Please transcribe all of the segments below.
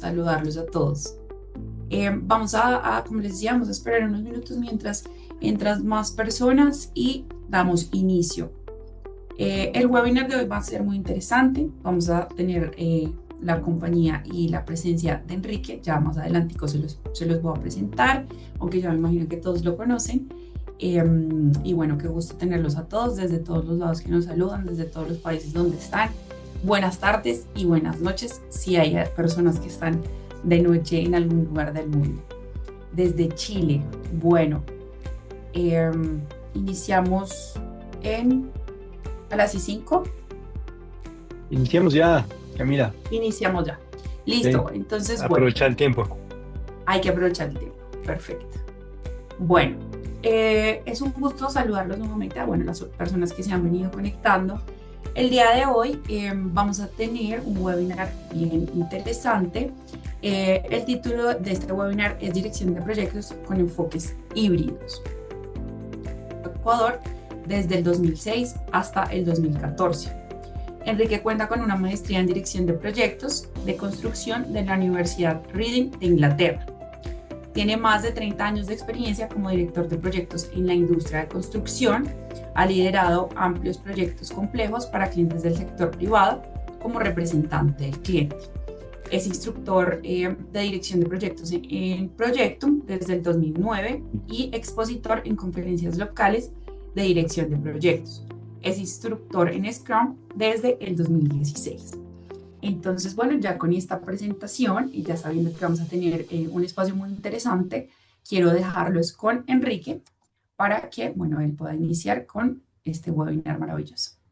saludarlos a todos. Como les decía, vamos a esperar unos minutos mientras más personas y damos inicio. El webinar de hoy va a ser muy interesante. Vamos a tener la compañía y la presencia de Enrique. Ya más adelante se los voy a presentar, aunque ya me imagino que todos lo conocen. Y bueno, qué gusto tenerlos a todos desde todos los lados que nos saludan, desde todos los países donde están. Buenas tardes y buenas noches si hay personas que están de noche en algún lugar del mundo. Desde Chile, bueno, eh, iniciamos a las 5. Iniciamos ya, Camila. Iniciamos ya. Sí, Listo, entonces, bueno, aprovechar el tiempo. hay que aprovechar el tiempo. Perfecto. Bueno, es un gusto saludarlos nuevamente a las personas que se han venido conectando. El día de hoy vamos a tener un webinar bien interesante. El título de este webinar es Dirección de Proyectos con enfoques híbridos. Ecuador desde el 2006 hasta el 2014. Enrique cuenta con una maestría en Dirección de Proyectos de Construcción de la Universidad Reading de Inglaterra. Tiene más de 30 años de experiencia como director de proyectos en la industria de construcción. Ha liderado amplios proyectos complejos para clientes del sector privado como representante del cliente. Es instructor de dirección de proyectos en Proyectum desde el 2009 y expositor en conferencias locales de dirección de proyectos. Es instructor en Scrum desde el 2016. Entonces, bueno, ya con esta presentación y ya sabiendo que vamos a tener un espacio muy interesante, quiero dejarlos con Enrique para que, bueno, él pueda iniciar con este webinar maravilloso. Así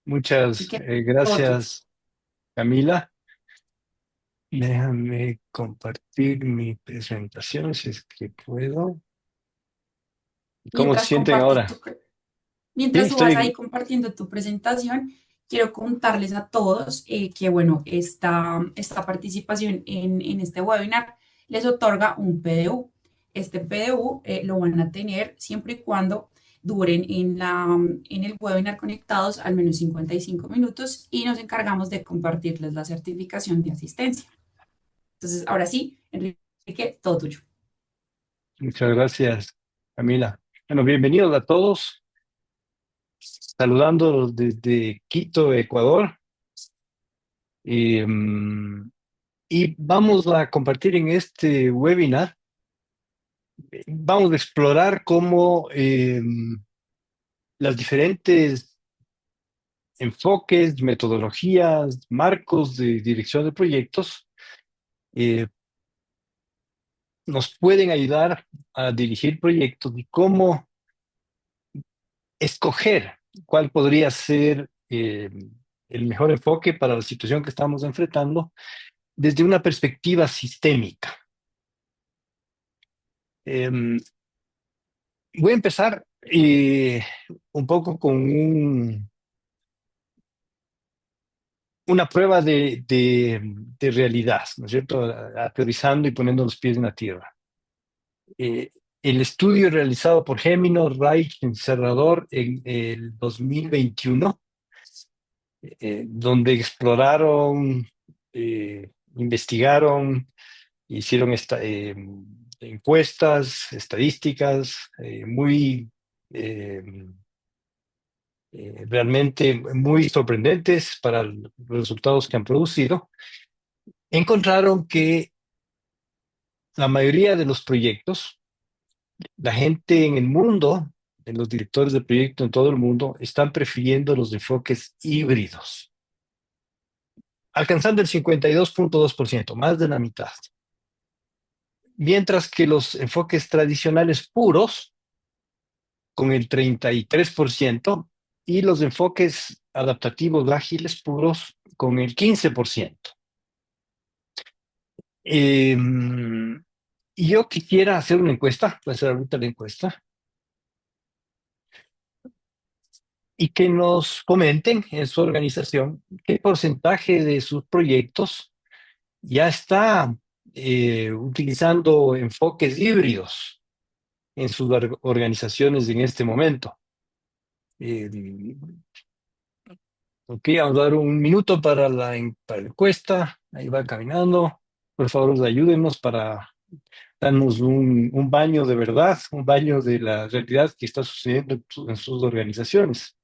Muchas que todo tuyo. gracias, Camila. Déjame compartir mi presentación, si es que puedo. ¿Cómo se Mientras sienten compartes ahora? tu, Sí, mientras tú vas ahí estoy. compartiendo tu presentación, quiero contarles a todos que, bueno, esta participación en este webinar les otorga un PDU. Este PDU lo van a tener siempre y cuando duren en el webinar conectados al menos 55 minutos y nos encargamos de compartirles la certificación de asistencia. Entonces, ahora sí, Enrique, todo tuyo. Muchas gracias, Camila. Bueno, bienvenidos a todos. Saludándolos desde Quito, Ecuador. Y vamos a compartir en este webinar. Vamos a explorar cómo las diferentes enfoques, metodologías, marcos de dirección de proyectos eh, nos pueden ayudar a dirigir proyectos y cómo escoger cuál podría ser el mejor enfoque para la situación que estamos enfrentando desde una perspectiva sistémica. Eh, Voy a empezar un poco con una prueba de realidad, ¿no es cierto? Aterrizando y poniendo los pies en la tierra. El estudio realizado por Gemino, Reich y Serrador en el 2021, donde exploraron, investigaron, hicieron encuestas, estadísticas muy eh, realmente muy sorprendentes para los resultados que han producido. Encontraron que la mayoría de los proyectos, la gente en el mundo, en los directores de proyecto en todo el mundo, están prefiriendo los enfoques híbridos, alcanzando el 52.2%, más de la mitad. Mientras que los enfoques tradicionales puros, con el 33%, y los enfoques adaptativos ágiles puros, con el 15%. Eh, yo quisiera hacer una encuesta, voy a hacer ahorita la encuesta, y que nos comenten en su organización qué porcentaje de sus proyectos ya está utilizando enfoques híbridos en sus organizaciones en este momento. Eh, ok, vamos a dar un minuto para la encuesta. Ahí va caminando. Por favor, ayúdenos para darnos un baño de verdad, un baño de la realidad que está sucediendo en sus organizaciones.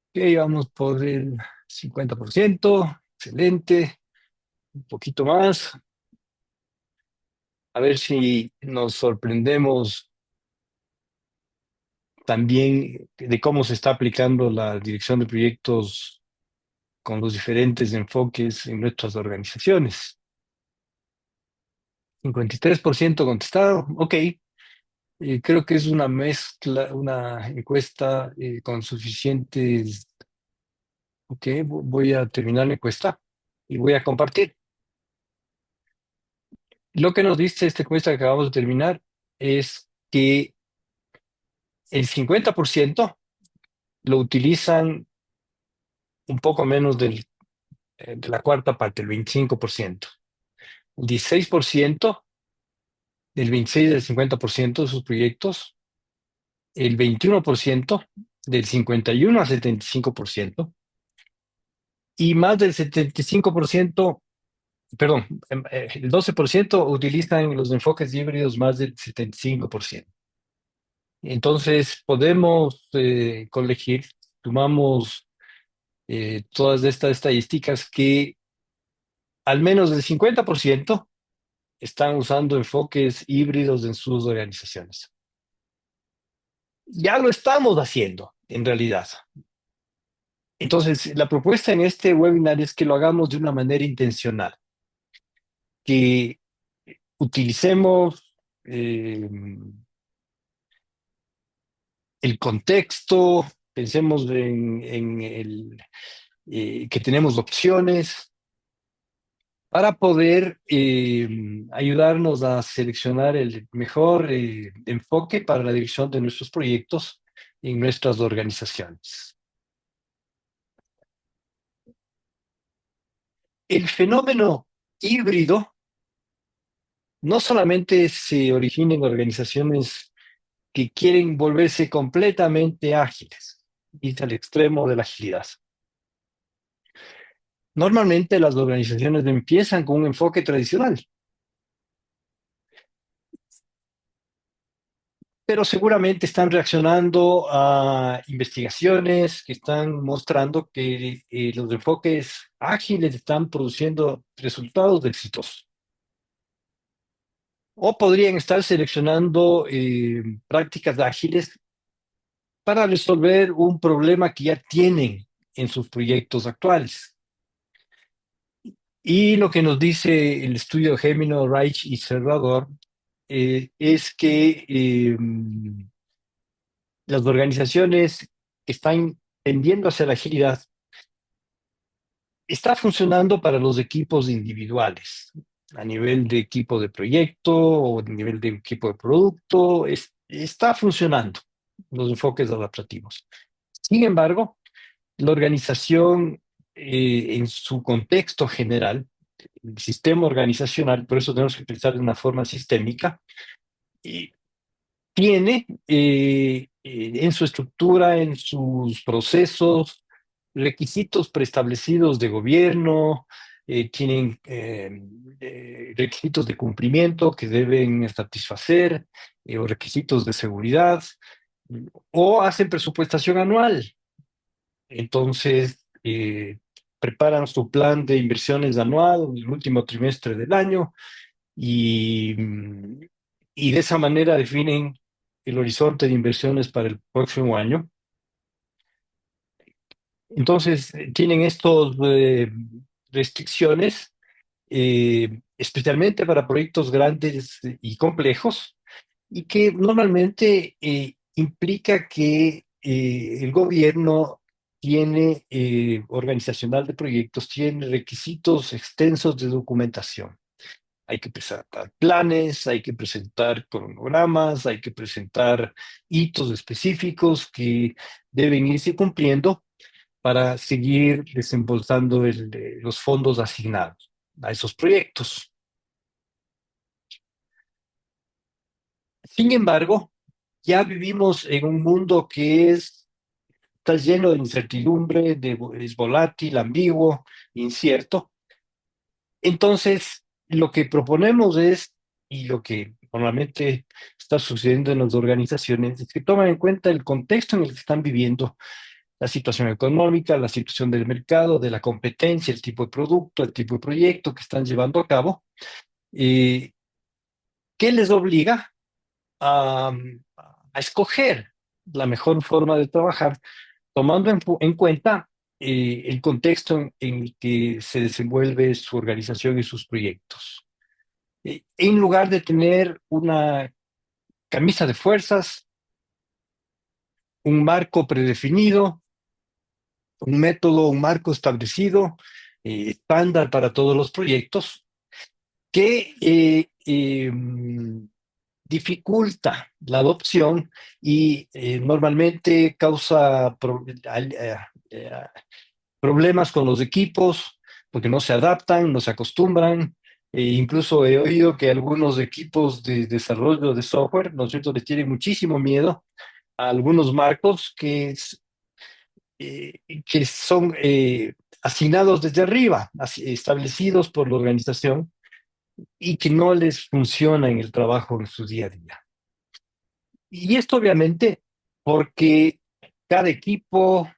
Ok, vamos por el 50%. Excelente. Un poquito más. A ver si nos sorprendemos también de cómo se está aplicando la dirección de proyectos con los diferentes enfoques en nuestras organizaciones. 53% contestado. Ok, creo que es una mezcla, una encuesta con suficientes. Ok, voy a terminar la encuesta y voy a compartir. Lo que nos dice esta encuesta que acabamos de terminar es que el 50% lo utilizan un poco menos de la cuarta parte, el 25%. El 16% del 26 del 50% de sus proyectos, el 21% del 51 al 75% y más del 75%, perdón, el 12% utilizan los enfoques híbridos más del 75%. Entonces, podemos colegir, sumamos todas estas estadísticas que al menos el 50% están usando enfoques híbridos en sus organizaciones. Ya lo estamos haciendo, en realidad. Entonces, la propuesta en este webinar es que lo hagamos de una manera intencional, que utilicemos el contexto, pensemos que tenemos opciones para poder ayudarnos a seleccionar el mejor enfoque para la dirección de nuestros proyectos en nuestras organizaciones. El fenómeno híbrido no solamente se origina en organizaciones que quieren volverse completamente ágiles, y al extremo de la agilidad. Normalmente las organizaciones empiezan con un enfoque tradicional, pero seguramente están reaccionando a investigaciones que están mostrando que los enfoques ágiles están produciendo resultados exitosos. O podrían estar seleccionando prácticas ágiles para resolver un problema que ya tienen en sus proyectos actuales. Y lo que nos dice el estudio Gemino, Reich y Serrador es que las organizaciones que están tendiendo hacia la agilidad está funcionando para los equipos individuales, a nivel de equipo de proyecto o a nivel de equipo de producto, está funcionando los enfoques adaptativos. Sin embargo, la organización en su contexto general, el sistema organizacional, por eso tenemos que pensar de una forma sistémica, y tiene en su estructura, en sus procesos, requisitos preestablecidos de gobierno, tienen requisitos de cumplimiento que deben satisfacer, o requisitos de seguridad, o hacen presupuestación anual. Entonces, preparan su plan de inversiones anual en el último trimestre del año y, y de esa manera definen el horizonte de inversiones para el próximo año. Entonces, tienen estas restricciones, especialmente para proyectos grandes y complejos, y que normalmente implica que el gobierno tiene, organizacional de proyectos, tiene requisitos extensos de documentación. Hay que presentar planes, hay que presentar cronogramas, hay que presentar hitos específicos que deben irse cumpliendo para seguir desembolsando los fondos asignados a esos proyectos. Sin embargo, ya vivimos en un mundo que es está lleno de incertidumbre, es volátil, ambiguo, incierto. Entonces, lo que proponemos es, y lo que normalmente está sucediendo en las organizaciones, es que toman en cuenta el contexto en el que están viviendo, la situación económica, la situación del mercado, de la competencia, el tipo de producto, el tipo de proyecto que están llevando a cabo, eh, que les obliga a, a escoger la mejor forma de trabajar, tomando en cuenta el contexto en el que se desenvuelve su organización y sus proyectos. En lugar de tener una camisa de fuerzas, un marco predefinido, un método, un marco establecido, estándar para todos los proyectos, que dificulta la adopción y normalmente causa eh, problemas con los equipos porque no se adaptan, no se acostumbran. Incluso he oído que algunos equipos de desarrollo de software, ¿no es cierto?, le tienen muchísimo miedo a algunos marcos que son asignados desde arriba, establecidos por la organización y que no les funciona en el trabajo en su día a día. Y esto obviamente porque cada equipo,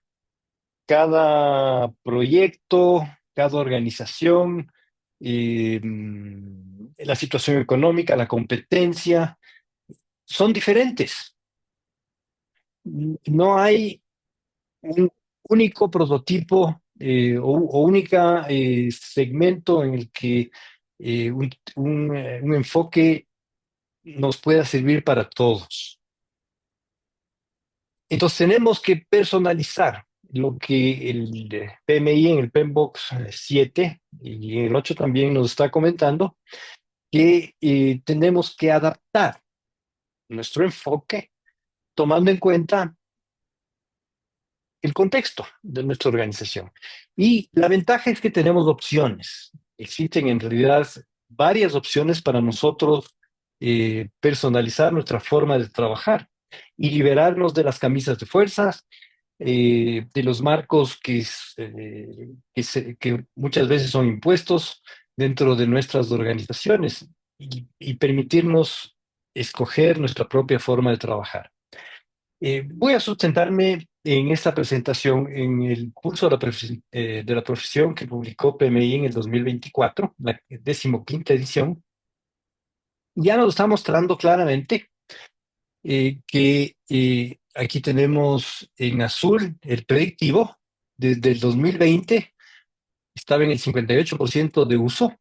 cada proyecto, cada organización, la situación económica, la competencia, son diferentes. No hay un único prototipo o única segmento en el que un enfoque nos pueda servir para todos. Entonces tenemos que personalizar lo que el PMI en el PMBOK 7 y en el 8 también nos está comentando, que tenemos que adaptar nuestro enfoque tomando en cuenta el contexto de nuestra organización. Y la ventaja es que tenemos opciones. Existen en realidad varias opciones para nosotros personalizar nuestra forma de trabajar y liberarnos de las camisas de fuerzas, de los marcos que muchas veces son impuestos dentro de nuestras organizaciones y permitirnos escoger nuestra propia forma de trabajar. Voy a sustentarme en esta presentación en el curso de la profesión que publicó PMI en el 2024, la 15ª edición. Ya nos está mostrando claramente que aquí tenemos en azul el predictivo. Desde el 2020 estaba en el 58% de uso,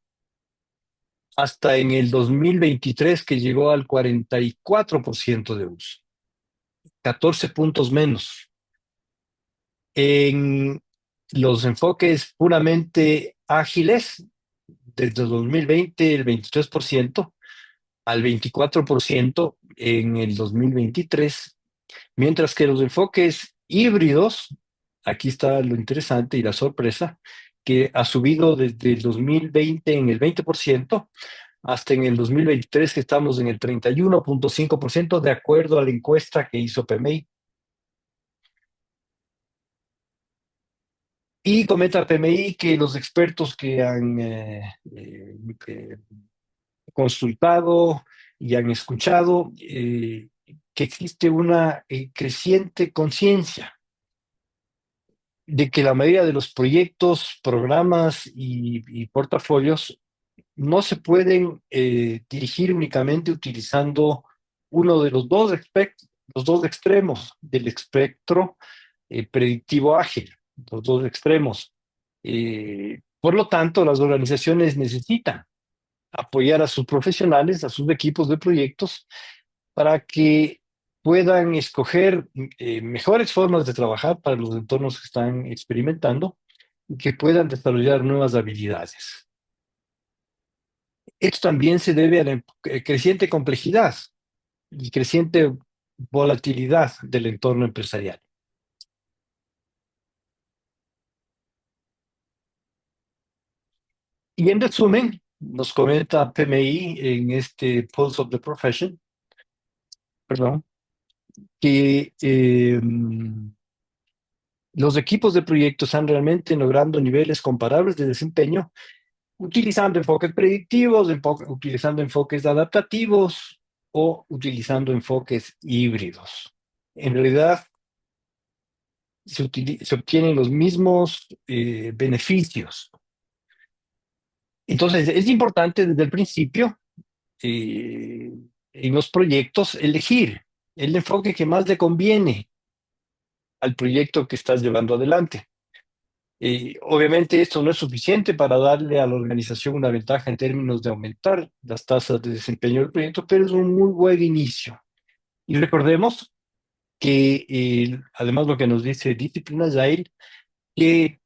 hasta en el 2023 que llegó al 44% de uso, 14 puntos menos. En los enfoques puramente ágiles, desde el 2020 el 23% al 24% en el 2023, mientras que los enfoques híbridos, aquí está lo interesante y la sorpresa, que ha subido desde el 2020 en el 20% hasta en el 2023 que estamos en el 31,5% de acuerdo a la encuesta que hizo PMI. Y comenta PMI que los expertos que han eh, consultado y han escuchado que existe una creciente conciencia de que la mayoría de los proyectos, programas y portafolios no se pueden dirigir únicamente utilizando uno de los dos extremos del espectro predictivo ágil, los dos extremos. Por lo tanto, las organizaciones necesitan apoyar a sus profesionales, a sus equipos de proyectos, para que puedan escoger mejores formas de trabajar para los entornos que están experimentando y que puedan desarrollar nuevas habilidades. Esto también se debe a la creciente complejidad y creciente volatilidad del entorno empresarial. Y en resumen, nos comenta PMI en este Pulse of the Profession, perdón, que Los equipos de proyecto están realmente logrando niveles comparables de desempeño utilizando enfoques predictivos, utilizando enfoques adaptativos o utilizando enfoques híbridos. En realidad, se obtienen los mismos beneficios. Entonces, es importante desde el principio eh, en los proyectos elegir el enfoque que más le conviene al proyecto que estás llevando adelante. Obviamente esto no es suficiente para darle a la organización una ventaja en términos de aumentar las tasas de desempeño del proyecto, pero es un muy buen inicio. Y recordemos que además lo que nos dice Discipline Agile, que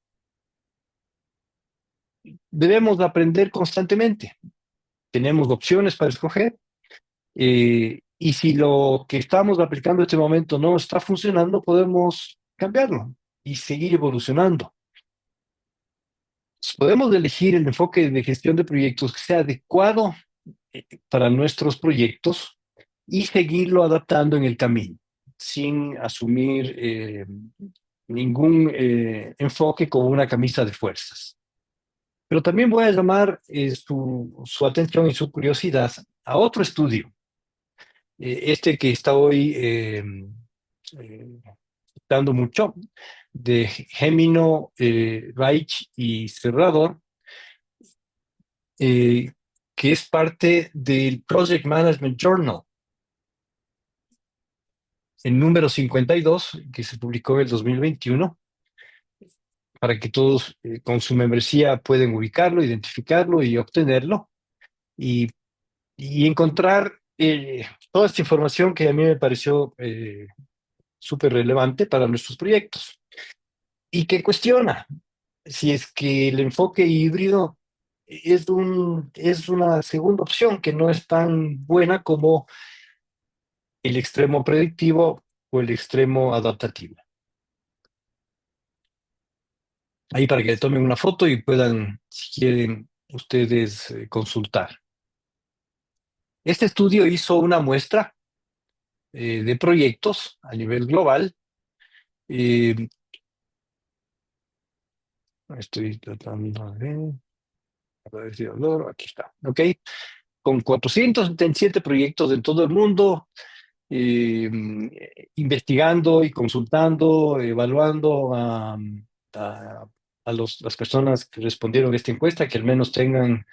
debemos aprender constantemente. Tenemos opciones para escoger y si lo que estamos aplicando en este momento no está funcionando, podemos cambiarlo y seguir evolucionando. Podemos elegir el enfoque de gestión de proyectos que sea adecuado para nuestros proyectos y seguirlo adaptando en el camino, sin asumir ningún enfoque como una camisa de fuerzas. Pero también voy a llamar su atención y su curiosidad a otro estudio, este que está hoy eh, dando mucho, de Gemino, Reich y Serrador, eh, que es parte del Project Management Journal, el número 52, que se publicó en el 2021, para que todos con su membresía pueden ubicarlo, identificarlo y obtenerlo y, y encontrar toda esta información que a mí me pareció súper relevante para nuestros proyectos y que cuestiona si es que el enfoque híbrido es una segunda opción que no es tan buena como el extremo predictivo o el extremo adaptativo. Ahí para que le tomen una foto y puedan, si quieren, ustedes consultar. Este estudio hizo una muestra de proyectos a nivel global. Eh, Estoy tratando de... A ver si aquí está, ¿ok? Con 477 proyectos en todo el mundo, eh, investigando y consultando, evaluando a, las personas que respondieron a esta encuesta, que al menos tengan,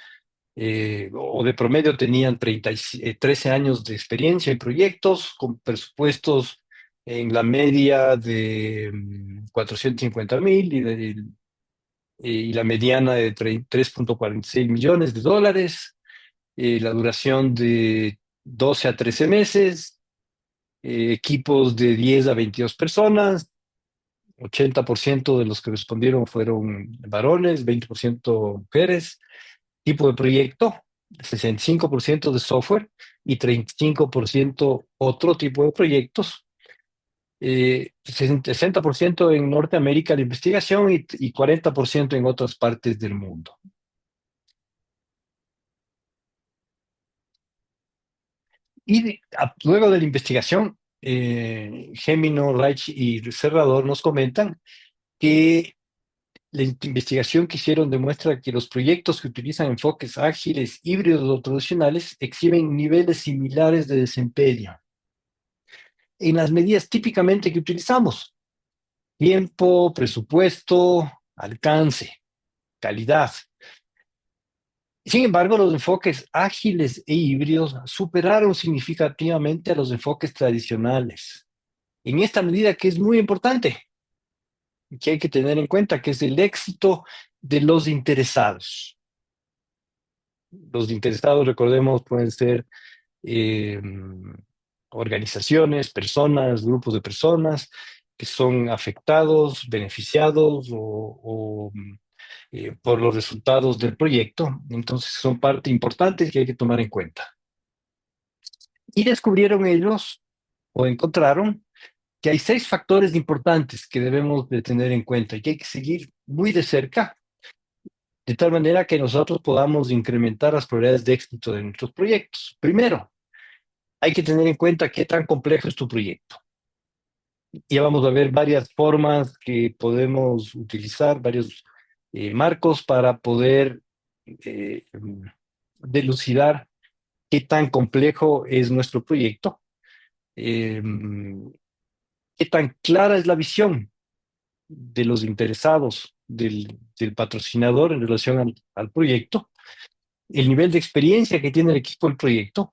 o de promedio tenían 13 años de experiencia en proyectos, con presupuestos en la media de 450,000 y la mediana de 3,46 millones de dólares, la duración de 12 a 13 meses, equipos de 10 a 22 personas, 80% de los que respondieron fueron varones, 20% mujeres, tipo de proyecto, 65% de software y 35% otro tipo de proyectos. 60% en Norteamérica la investigación y 40% en otras partes del mundo. Luego de la investigación, Gemino, Reich y Serrador nos comentan que la investigación que hicieron demuestra que los proyectos que utilizan enfoques ágiles, híbridos o tradicionales exhiben niveles similares de desempeño en las medidas típicamente que utilizamos: tiempo, presupuesto, alcance, calidad. Sin embargo, los enfoques ágiles e híbridos superaron significativamente a los enfoques tradicionales. En esta medida que es muy importante, que hay que tener en cuenta, que es el éxito de los interesados. Los interesados, recordemos, pueden ser eh, organizaciones, personas, grupos de personas que son afectados, beneficiados por los resultados del proyecto. Entonces son parte importante que hay que tomar en cuenta. Y descubrieron ellos o encontraron que hay 6 factores importantes que debemos de tener en cuenta y que hay que seguir muy de cerca, de tal manera que nosotros podamos incrementar las probabilidades de éxito de nuestros proyectos. Primero, hay que tener en cuenta qué tan complejo es tu proyecto. Ya vamos a ver varias formas que podemos utilizar, varios marcos para poder eh, delucidar qué tan complejo es nuestro proyecto, eh, qué tan clara es la visión de los interesados, del patrocinador en relación al proyecto, el nivel de experiencia que tiene el equipo del proyecto,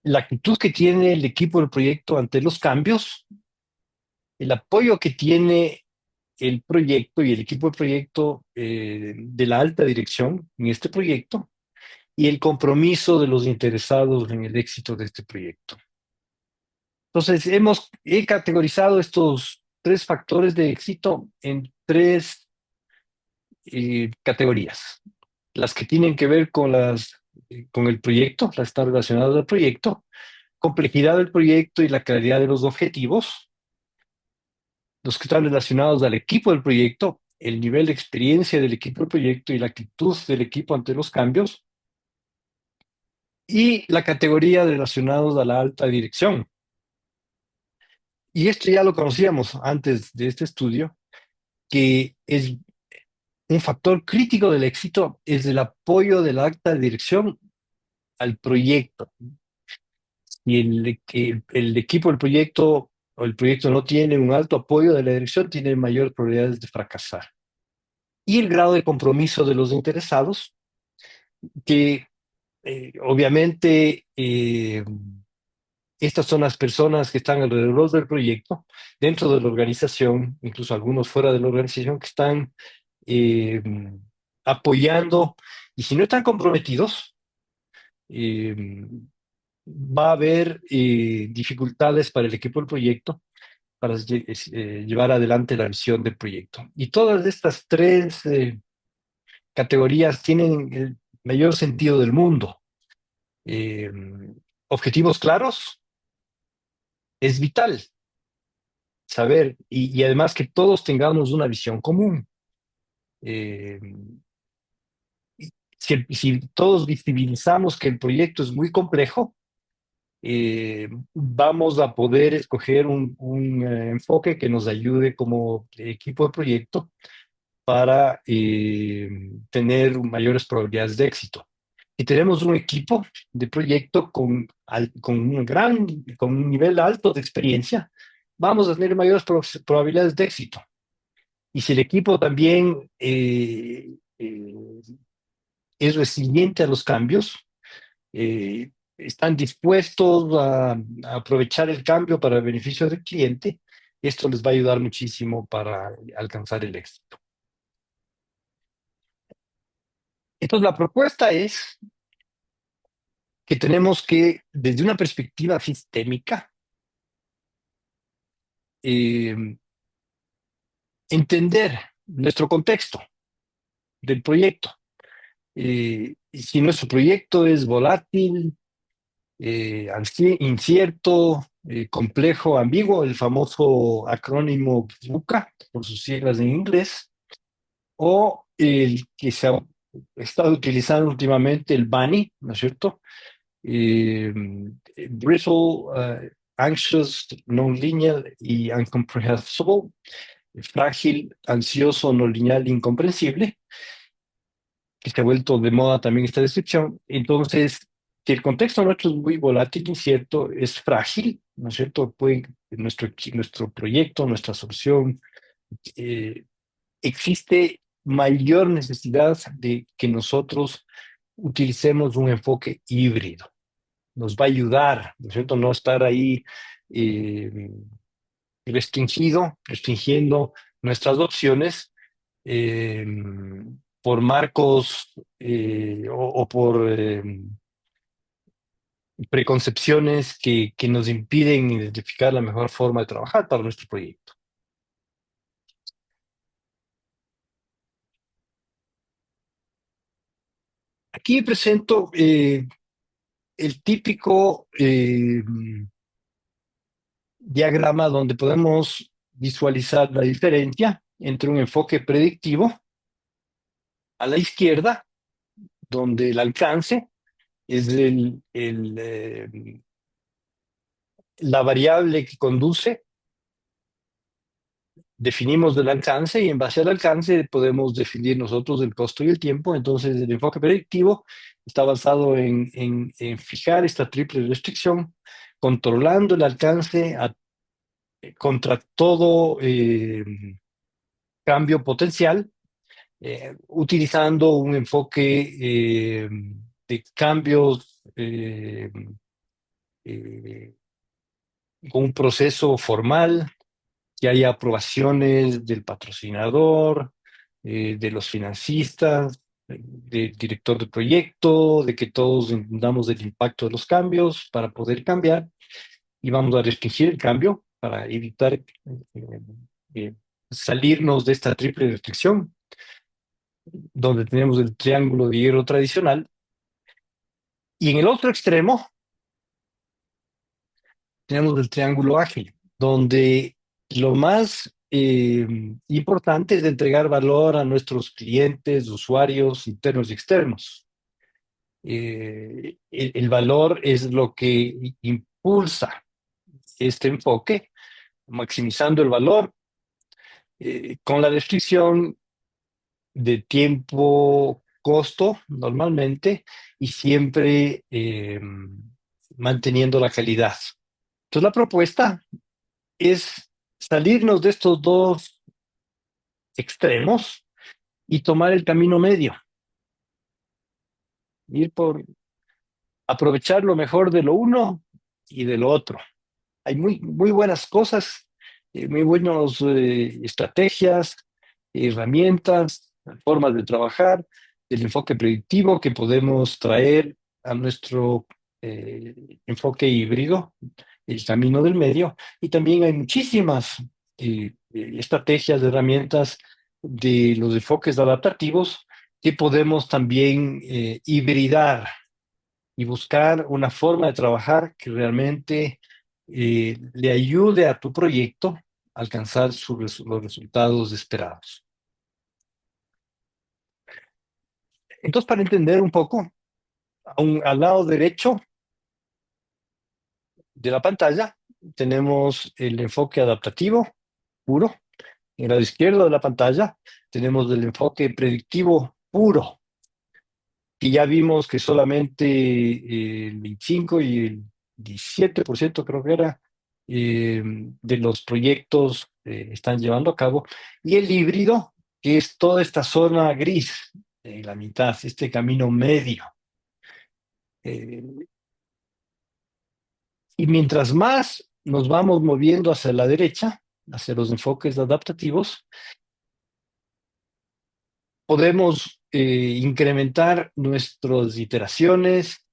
la actitud que tiene el equipo del proyecto ante los cambios, el apoyo que tiene el proyecto y el equipo de proyecto de la alta dirección en este proyecto y el compromiso de los interesados en el éxito de este proyecto. Entonces, he categorizado estos tres factores de éxito en tres categorías. Las que tienen que ver con el proyecto, las que están relacionadas al proyecto, complejidad del proyecto y la claridad de los objetivos. Los que están relacionados al equipo del proyecto, el nivel de experiencia del equipo del proyecto y la actitud del equipo ante los cambios. Y la categoría relacionados a la alta dirección. Y esto ya lo conocíamos antes de este estudio, que es un factor crítico del éxito, es el apoyo de la alta dirección al proyecto. Y el equipo del proyecto o el proyecto no tiene un alto apoyo de la dirección, tiene mayor probabilidades de fracasar. Y el grado de compromiso de los interesados, que obviamente estas son las personas que están alrededor del proyecto, dentro de la organización, incluso algunos fuera de la organización, que están eh, apoyando, y si no están comprometidos, eh, va a haber dificultades para el equipo del proyecto para llevar adelante la visión del proyecto. Y todas estas tres categorías tienen el mayor sentido del mundo. Eh, Objetivos claros es vital saber y además que todos tengamos una visión común. Eh, si todos visibilizamos que el proyecto es muy complejo, vamos a poder escoger un enfoque que nos ayude como equipo de proyecto para tener mayores probabilidades de éxito. Si tenemos un equipo de proyecto con un nivel alto de experiencia, vamos a tener mayores probabilidades de éxito. Y si el equipo también es resiliente a los cambios, están dispuestos a aprovechar el cambio para el beneficio del cliente, esto les va a ayudar muchísimo para alcanzar el éxito. Entonces, la propuesta es que tenemos que, desde una perspectiva sistémica, eh, entender nuestro contexto del proyecto. Si nuestro proyecto es volátil, incierto, complejo, ambiguo, el famoso acrónimo VUCA, por sus siglas en inglés, o el que se ha estado utilizando últimamente, el BANI, ¿no es cierto? Eh, Brittle, Anxious, Non-Linear y Incomprehensible, frágil, ansioso, no lineal, incomprensible, que se ha vuelto de moda también esta descripción. Entonces, si el contexto nuestro es muy volátil, incierto, es frágil, ¿no es cierto? Nuestro proyecto, nuestra solución, eh, existe mayor necesidad de que nosotros utilicemos un enfoque híbrido. Nos va a ayudar, ¿no es cierto? No estar ahí eh, restringiendo nuestras opciones eh, por marcos o por preconcepciones que nos impiden identificar la mejor forma de trabajar para nuestro proyecto. Aquí presento el típico diagrama donde podemos visualizar la diferencia entre un enfoque predictivo a la izquierda, donde el alcance es la variable que conduce definimos el alcance y en base al alcance podemos definir nosotros el costo y el tiempo. Entonces, el enfoque predictivo está basado en fijar esta triple restricción, controlando el alcance contra todo cambio potencial, utilizando un enfoque de cambios eh, con un proceso formal, que haya aprobaciones del patrocinador, de los financistas, del director de proyecto, de que todos entendamos el impacto de los cambios para poder cambiar y vamos a restringir el cambio para evitar eh, salirnos de esta triple restricción, donde tenemos el triángulo de hierro tradicional. Y en el otro extremo tenemos el triángulo ágil, donde lo más importante es entregar valor a nuestros clientes, usuarios internos y externos. El valor es lo que impulsa este enfoque, maximizando el valor con la restricción de tiempo, costo normalmente y siempre manteniendo la calidad. Entonces la propuesta es salirnos de estos dos extremos y tomar el camino medio, ir por aprovechar lo mejor de lo uno y de lo otro. Hay muy buenas cosas, muy buenas estrategias, herramientas, formas de trabajar, el enfoque predictivo que podemos traer a nuestro enfoque híbrido, el camino del medio, y también hay muchísimas estrategias, herramientas de los enfoques adaptativos que podemos también hibridar y buscar una forma de trabajar que realmente le ayude a tu proyecto a alcanzar los resultados esperados. Entonces, para entender un poco, al lado derecho de la pantalla tenemos el enfoque adaptativo puro. En el lado izquierdo de la pantalla tenemos el enfoque predictivo puro, que ya vimos que solamente el 25 y el 17% creo que era, de los proyectos están llevando a cabo, y el híbrido, que es toda esta zona gris, la mitad, este camino medio. Eh, y mientras más nos vamos moviendo hacia la derecha, hacia los enfoques adaptativos, podemos incrementar nuestras iteraciones,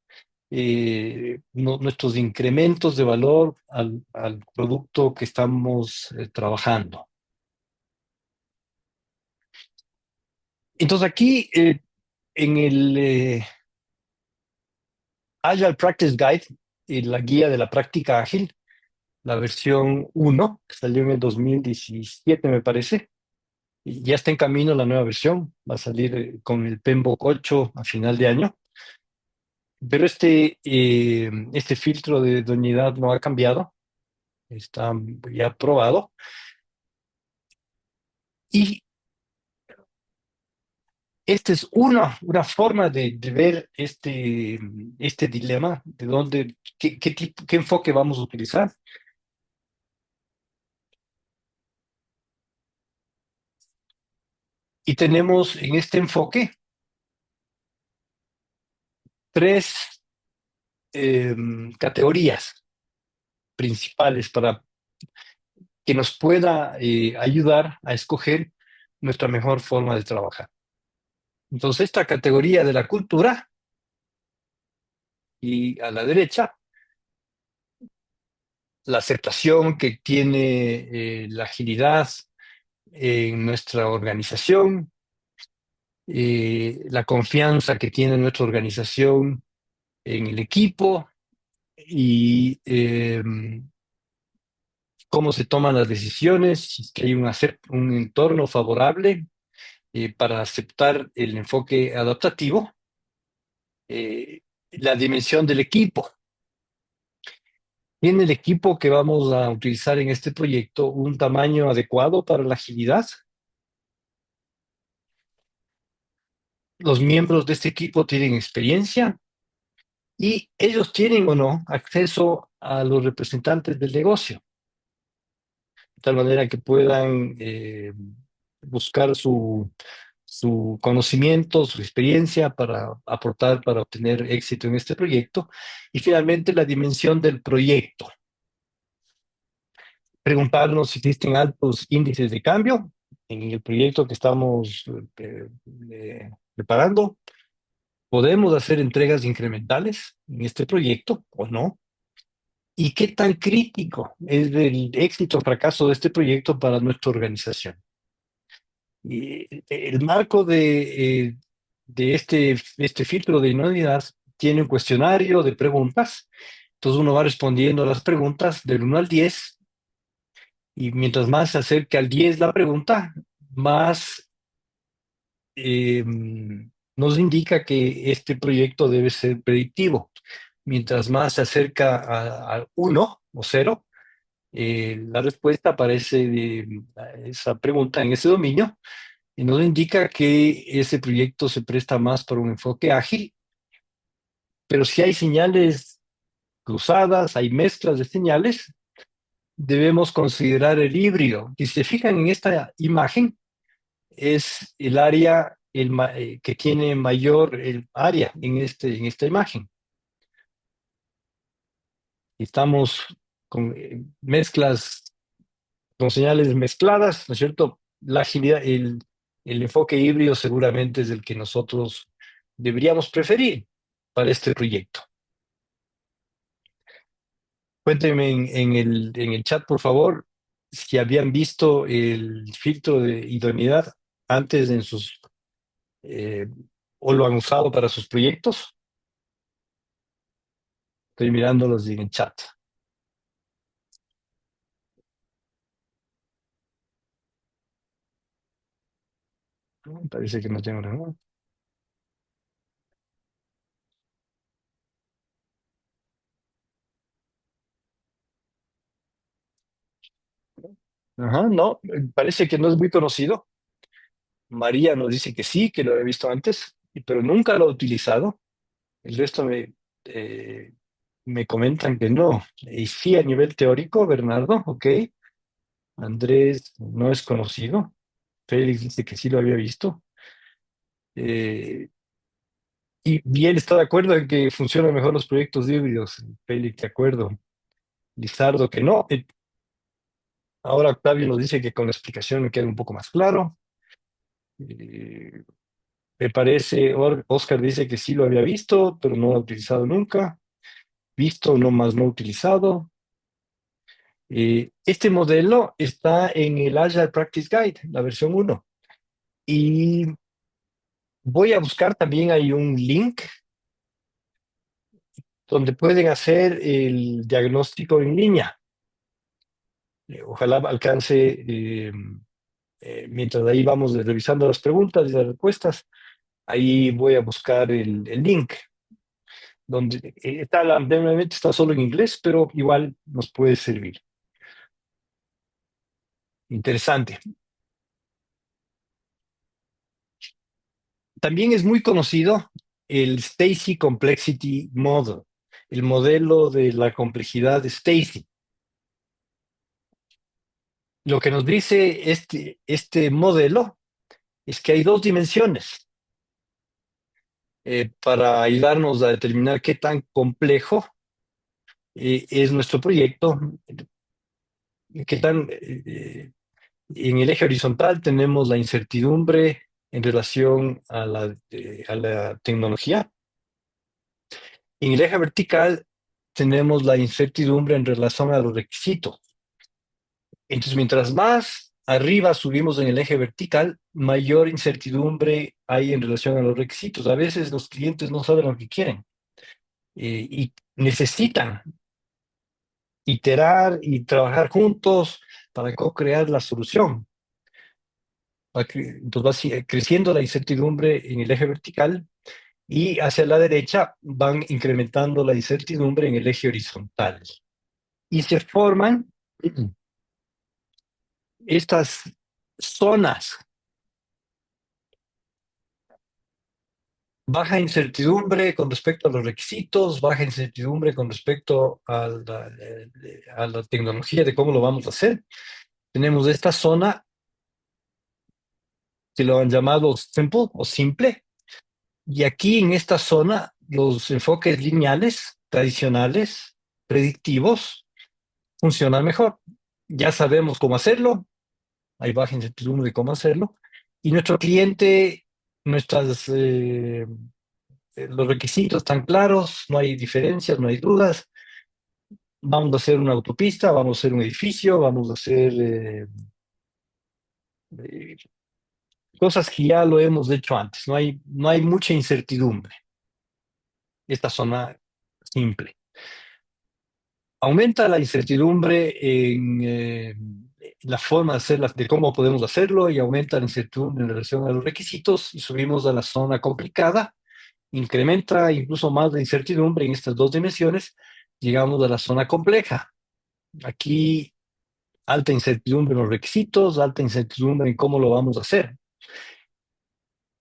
nuestros incrementos de valor al producto que estamos trabajando. Entonces aquí en el Agile Practice Guide, la guía de la práctica ágil, la versión 1, que salió en el 2017 me parece, y ya está en camino la nueva versión, va a salir con el PMBOK 8 a final de año. Pero este filtro de idoneidad no ha cambiado, está ya probado. Y esta es una forma de ver este dilema, de dónde, qué enfoque vamos a utilizar. Y tenemos en este enfoque tres eh, categorías principales para que nos pueda ayudar a escoger nuestra mejor forma de trabajar. Entonces, esta categoría de la cultura, y a la derecha, la aceptación que tiene la agilidad en nuestra organización, la confianza que tiene nuestra organización en el equipo y cómo se toman las decisiones, si es que hay un entorno favorable para aceptar el enfoque adaptativo, la dimensión del equipo. ¿Tiene el equipo que vamos a utilizar en este proyecto un tamaño adecuado para la agilidad? ¿Los miembros de este equipo tienen experiencia? ¿Y ellos tienen o no acceso a los representantes del negocio? De tal manera que puedan buscar su conocimiento, su experiencia para aportar, para obtener éxito en este proyecto. Y finalmente, la dimensión del proyecto. Preguntarnos si existen altos índices de cambio en el proyecto que estamos preparando. ¿Podemos hacer entregas incrementales en este proyecto o no? ¿Y qué tan crítico es el éxito o fracaso de este proyecto para nuestra organización? Y el marco de este filtro de idoneidad tiene un cuestionario de preguntas. Entonces uno va respondiendo a las preguntas del 1 al 10, y mientras más se acerca al 10 la pregunta, más eh, nos indica que este proyecto debe ser predictivo. Mientras más se acerca al 1 o 0, la respuesta aparece de esa pregunta en ese dominio y nos indica que ese proyecto se presta más para un enfoque ágil, pero si hay señales cruzadas, hay mezclas de señales, debemos considerar el híbrido. Y si se fijan en esta imagen, es el área que tiene mayor el área en esta imagen. Estamos con mezclas, con señales mezcladas, ¿no es cierto? La agilidad, el enfoque híbrido seguramente es el que nosotros deberíamos preferir para este proyecto. Cuéntenme en el chat, por favor, si habían visto el filtro de idoneidad antes en sus, eh, o lo han usado para sus proyectos. Estoy mirándolos en el chat. Parece que no tengo nada. Ajá, no, parece que no es muy conocido. María nos dice que sí, que lo había visto antes, pero nunca lo ha utilizado. El resto me comentan que no. Y sí, a nivel teórico, Bernardo, ok. Andrés no es conocido. Félix dice que sí lo había visto. Eh, y él está de acuerdo en que funcionan mejor los proyectos híbridos. Félix, de acuerdo. Lizardo, que no. Ahora Octavio nos dice que con la explicación me queda un poco más claro. Eh, Me parece, Oscar dice que sí lo había visto, pero no lo ha utilizado nunca. Visto, no más no utilizado. Este modelo está en el Agile Practice Guide, la versión 1. Y voy a buscar también hay un link donde pueden hacer el diagnóstico en línea. Ojalá alcance, mientras ahí vamos revisando las preguntas y las respuestas, ahí voy a buscar el link donde lamentablemente está solo en inglés, pero igual nos puede servir. Interesante. También es muy conocido el Stacy Complexity Model, el modelo de la complejidad de Stacy. Lo que nos dice este modelo es que hay dos dimensiones para ayudarnos a determinar qué tan complejo es nuestro proyecto, qué tan en el eje horizontal tenemos la incertidumbre en relación a la tecnología. En el eje vertical tenemos la incertidumbre en relación a los requisitos. Entonces, mientras más arriba subimos en el eje vertical, mayor incertidumbre hay en relación a los requisitos. A veces los clientes no saben lo que quieren y necesitan iterar y trabajar juntos para co-crear la solución. Entonces va creciendo la incertidumbre en el eje vertical y hacia la derecha van incrementando la incertidumbre en el eje horizontal. y se forman estas zonas, baja incertidumbre con respecto a los requisitos, baja incertidumbre con respecto a la tecnología de cómo lo vamos a hacer. Tenemos esta zona que lo han llamado simple o simple, y aquí en esta zona los enfoques lineales, tradicionales, predictivos, funcionan mejor. Ya sabemos cómo hacerlo, hay baja incertidumbre de cómo hacerlo, y nuestro cliente, nuestras, los requisitos están claros, no hay diferencias, no hay dudas. Vamos a hacer una autopista, vamos a hacer un edificio, vamos a hacer eh, cosas que ya lo hemos hecho antes. No hay mucha incertidumbre. Esta zona simple. Aumenta la incertidumbre en la forma de hacerla, de cómo podemos hacerlo, y aumenta la incertidumbre en relación a los requisitos, y subimos a la zona complicada, incrementa incluso más la incertidumbre en estas dos dimensiones, llegamos a la zona compleja. Aquí alta incertidumbre en los requisitos, alta incertidumbre en cómo lo vamos a hacer.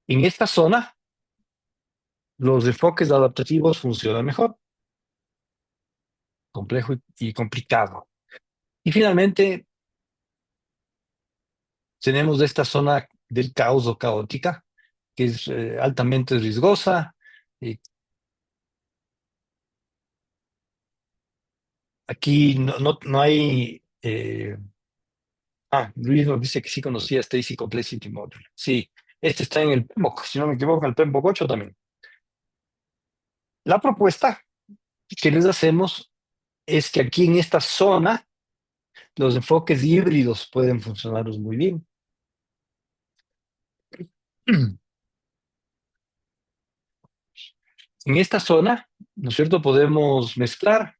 En esta zona, los enfoques adaptativos funcionan mejor, complejo y complicado. Y finalmente, tenemos esta zona del caos o caótica, que es altamente riesgosa. Y aquí no hay... Luis nos dice que sí conocía Stacy Complexity Model. Sí, este está en el PMBOK, si no me equivoco, en el PMBOK 8 también. La propuesta que les hacemos es que aquí en esta zona los enfoques híbridos pueden funcionar muy bien. En esta zona, ¿no es cierto?, podemos mezclar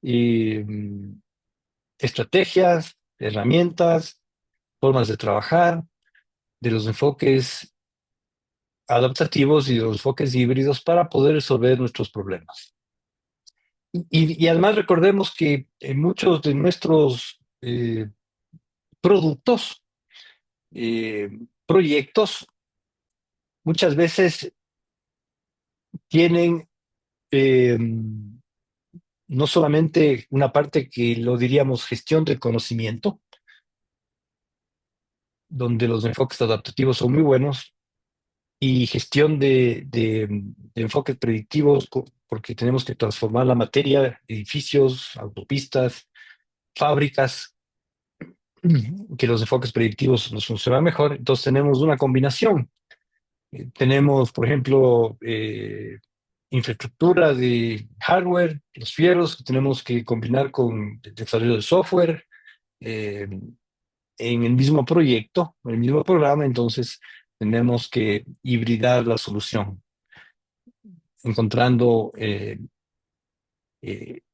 mm, estrategias, herramientas, formas de trabajar, de los enfoques adaptativos y de los enfoques híbridos para poder resolver nuestros problemas. Y además recordemos que en muchos de nuestros productos, eh, proyectos, muchas veces tienen no solamente una parte que lo diríamos gestión del conocimiento, donde los enfoques adaptativos son muy buenos, y gestión de enfoques predictivos, porque tenemos que transformar la materia, edificios, autopistas, fábricas, que los enfoques predictivos nos funcionan mejor. Entonces tenemos una combinación. Tenemos, por ejemplo, infraestructura de hardware, los fierros que tenemos que combinar con el desarrollo de software eh, en el mismo proyecto, en el mismo programa. Entonces tenemos que hibridar la solución, encontrando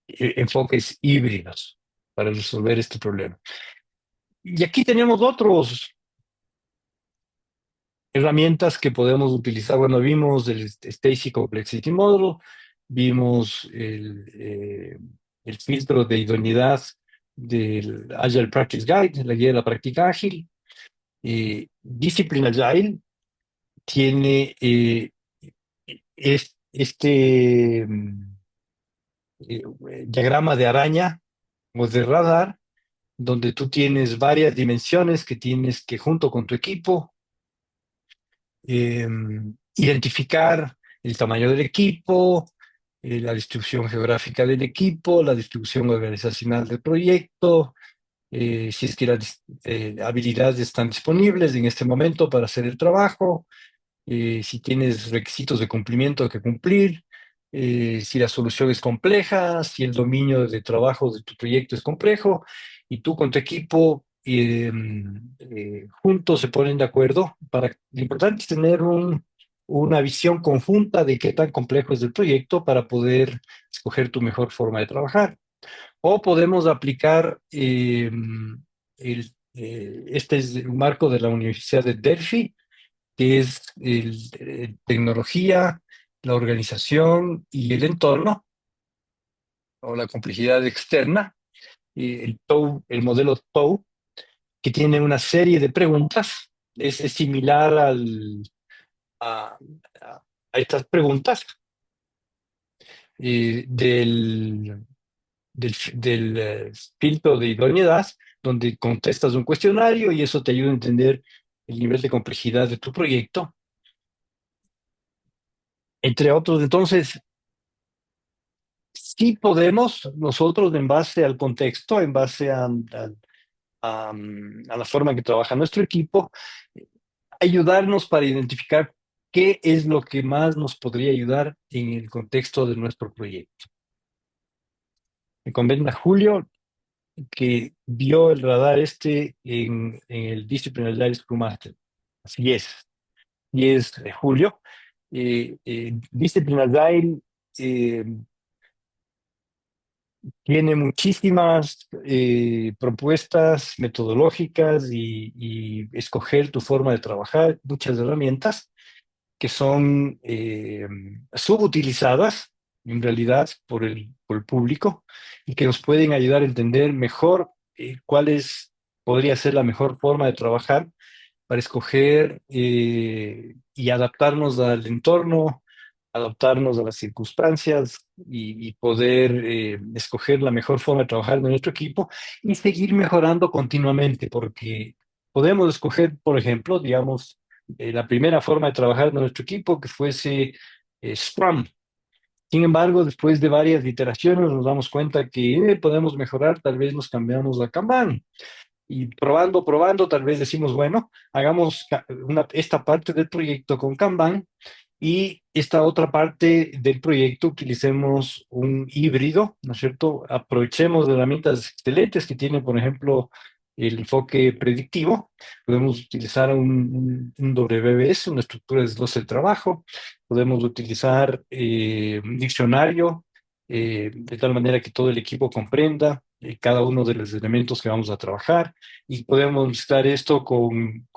enfoques híbridos para resolver este problema. Y aquí tenemos otros herramientas que podemos utilizar. Bueno, vimos el Stacy Complexity Model, vimos el filtro de idoneidad del Agile Practice Guide, la guía de la práctica ágil. Discipline Agile tiene este eh, diagrama de araña o de radar, donde tú tienes varias dimensiones que tienes que, junto con tu equipo, eh, identificar el tamaño del equipo, la distribución geográfica del equipo, la distribución organizacional del proyecto, si es que las habilidades están disponibles en este momento para hacer el trabajo, si tienes requisitos de cumplimiento que cumplir, si la solución es compleja, si el dominio de trabajo de tu proyecto es complejo, y tú con tu equipo juntos se ponen de acuerdo. Lo importante es tener una visión conjunta de qué tan complejo es el proyecto para poder escoger tu mejor forma de trabajar. O podemos aplicar este es el marco de la Universidad de Delphi, que es tecnología, la organización y el entorno, o la complejidad externa, el modelo TOW, que tiene una serie de preguntas. Es similar a, a- a estas preguntas del filtro de idoneidad, donde contestas un cuestionario y eso te ayuda a entender el nivel de complejidad de tu proyecto, entre otros. Entonces, sí podemos nosotros, en base al contexto, en base a la forma en que trabaja nuestro equipo, ayudarnos para identificar qué es lo que más nos podría ayudar en el contexto de nuestro proyecto. Me comenta Julio que vio el radar este en el Disciplinary Scrum Master. Así es, y es Julio. Disciplinary eh, tiene muchísimas propuestas metodológicas y escoger tu forma de trabajar, muchas herramientas que son subutilizadas en realidad por el público y que nos pueden ayudar a entender mejor podría ser la mejor forma de trabajar para escoger y adaptarnos al entorno, adaptarnos a las circunstancias y poder escoger la mejor forma de trabajar de nuestro equipo y seguir mejorando continuamente, porque podemos escoger, por ejemplo, digamos, la primera forma de trabajar de nuestro equipo que fuese Scrum. Sin embargo, después de varias iteraciones nos damos cuenta que podemos mejorar, tal vez nos cambiamos a Kanban. Y probando, probando, tal vez decimos, bueno, hagamos esta parte del proyecto con Kanban y esta otra parte del proyecto utilicemos un híbrido, ¿no es cierto? Aprovechemos de herramientas excelentes que tiene, por ejemplo, el enfoque predictivo. Podemos utilizar un WBS, una estructura de desglose de trabajo. Podemos utilizar un diccionario de tal manera que todo el equipo comprenda cada uno de los elementos que vamos a trabajar y podemos mezclar esto con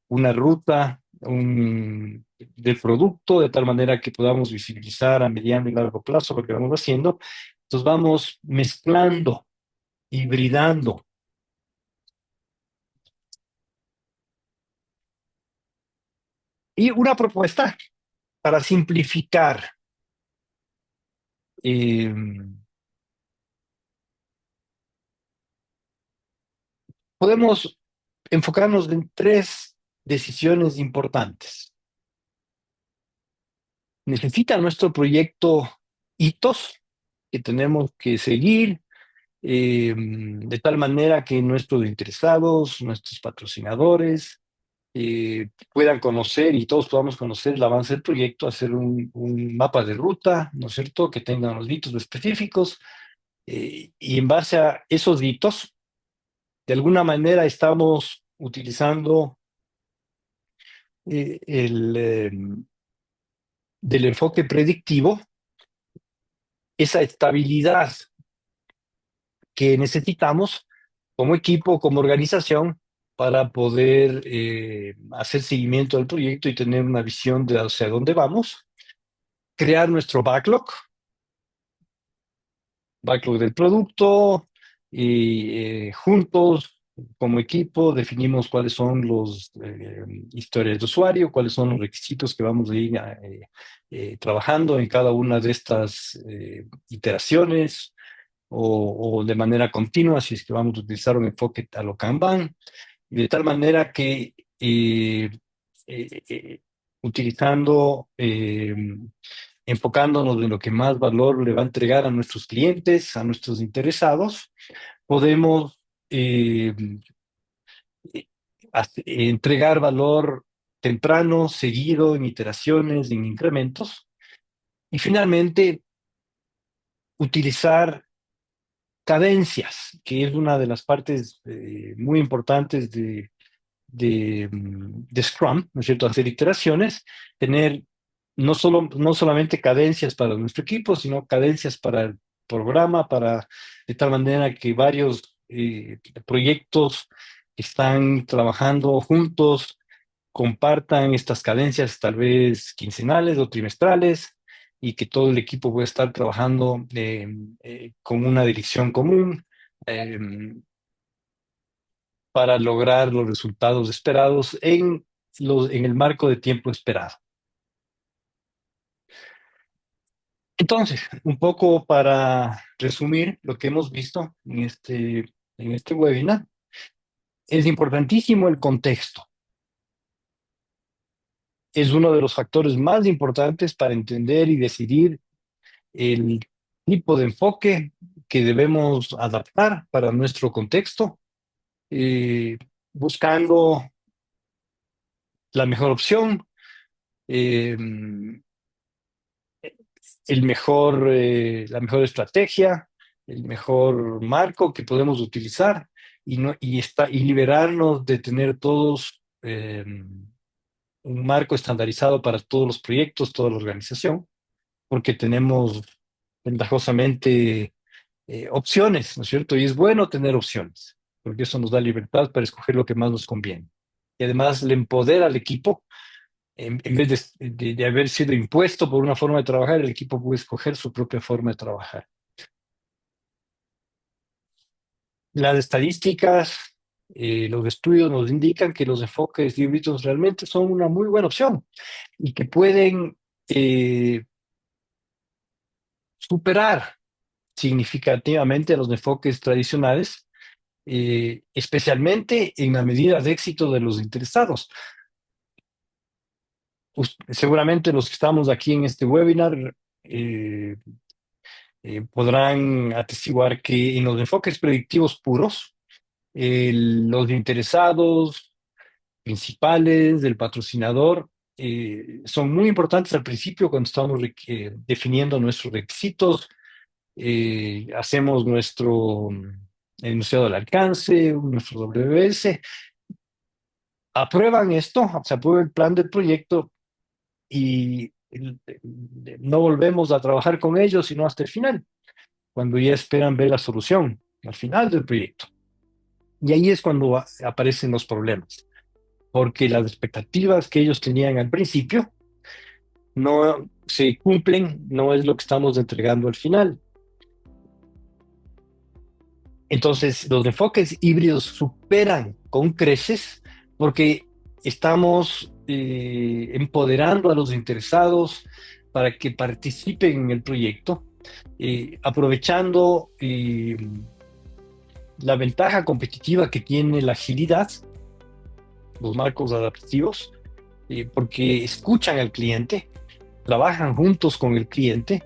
una ruta del producto, de tal manera que podamos visibilizar a mediano y largo plazo lo que vamos haciendo. Entonces vamos mezclando, hibridando. Y una propuesta para simplificar. eh, Podemos enfocarnos en tres decisiones importantes. ¿Necesita nuestro proyecto hitos que tenemos que seguir de tal manera que nuestros interesados, nuestros patrocinadores, puedan conocer y todos podamos conocer el avance del proyecto, hacer un mapa de ruta, ¿no es cierto?, que tengan los hitos específicos y en base a esos hitos, de alguna manera estamos utilizando del enfoque predictivo esa estabilidad que necesitamos como equipo, como organización, para poder hacer seguimiento del proyecto y tener una visión de hacia dónde vamos, crear nuestro backlog del producto, y juntos, como equipo, definimos cuáles son los historias de usuario, cuáles son los requisitos que vamos a ir trabajando en cada una de estas iteraciones o de manera continua, si es que vamos a utilizar un enfoque a lo Kanban, y de tal manera que eh, utilizando, enfocándonos en lo que más valor le va a entregar a nuestros clientes, a nuestros interesados, podemos eh, entregar valor temprano, seguido, en iteraciones, en incrementos, y finalmente utilizar cadencias, que es una de las partes muy importantes de Scrum, ¿no es cierto? Hacer iteraciones, tener no solamente cadencias para nuestro equipo, sino cadencias para el programa, de tal manera que varios proyectos que están trabajando juntos compartan estas cadencias, tal vez quincenales o trimestrales, y que todo el equipo pueda estar trabajando con una dirección común eh, para lograr los resultados esperados en el marco de tiempo esperado. Entonces, un poco para resumir lo que hemos visto en este webinar, es importantísimo el contexto. Es uno de los factores más importantes para entender y decidir el tipo de enfoque que debemos adaptar para nuestro contexto, eh, buscando la mejor opción, eh, la mejor estrategia, el mejor marco que podemos utilizar y liberarnos de tener todos un marco estandarizado para todos los proyectos, toda la organización, porque tenemos ventajosamente opciones, ¿no es cierto? Y es bueno tener opciones, porque eso nos da libertad para escoger lo que más nos conviene. Y además le empodera al equipo, en vez de haber sido impuesto por una forma de trabajar, el equipo puede escoger su propia forma de trabajar. Las estadísticas, los estudios nos indican que los enfoques híbridos realmente son una muy buena opción y que pueden superar significativamente a los enfoques tradicionales, especialmente en la medida de éxito de los interesados. Seguramente los que estamos aquí en este webinar podrán atestiguar que en los enfoques predictivos puros, los interesados principales del patrocinador son muy importantes al principio cuando estamos definiendo nuestros requisitos, hacemos nuestro enunciado del alcance, nuestro WS, aprueban esto, se aprueba el plan del proyecto y no volvemos a trabajar con ellos sino hasta el final, cuando ya esperan ver la solución al final del proyecto. Y ahí es cuando aparecen los problemas, porque las expectativas que ellos tenían al principio no se cumplen, no es lo que estamos entregando al final. Entonces, los enfoques híbridos superan con creces porque estamos empoderando a los interesados para que participen en el proyecto, aprovechando la ventaja competitiva que tiene la agilidad, los marcos adaptativos, porque escuchan al cliente, trabajan juntos con el cliente,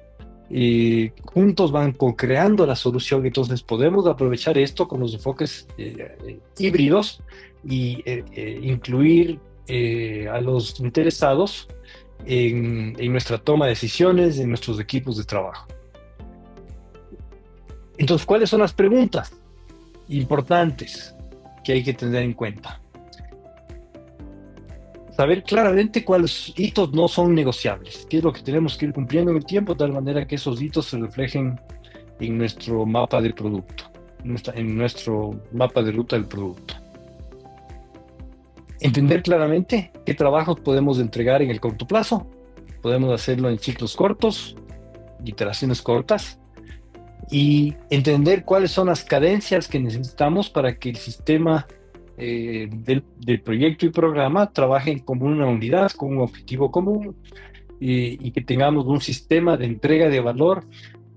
juntos van co-creando la solución. Entonces podemos aprovechar esto con los enfoques híbridos y incluir a los interesados en nuestra toma de decisiones, en nuestros equipos de trabajo. Entonces, ¿cuáles son las preguntas importantes que hay que tener en cuenta? Saber claramente cuáles hitos no son negociables, qué es lo que tenemos que ir cumpliendo en el tiempo, de tal manera que esos hitos se reflejen en nuestro mapa del producto, en nuestro mapa de ruta del producto. Entender claramente qué trabajos podemos entregar en el corto plazo, podemos hacerlo en ciclos cortos, iteraciones cortas, y entender cuáles son las cadencias que necesitamos para que el sistema del proyecto y programa trabajen como una unidad, con un objetivo común y que tengamos un sistema de entrega de valor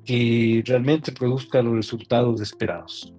que realmente produzca los resultados esperados.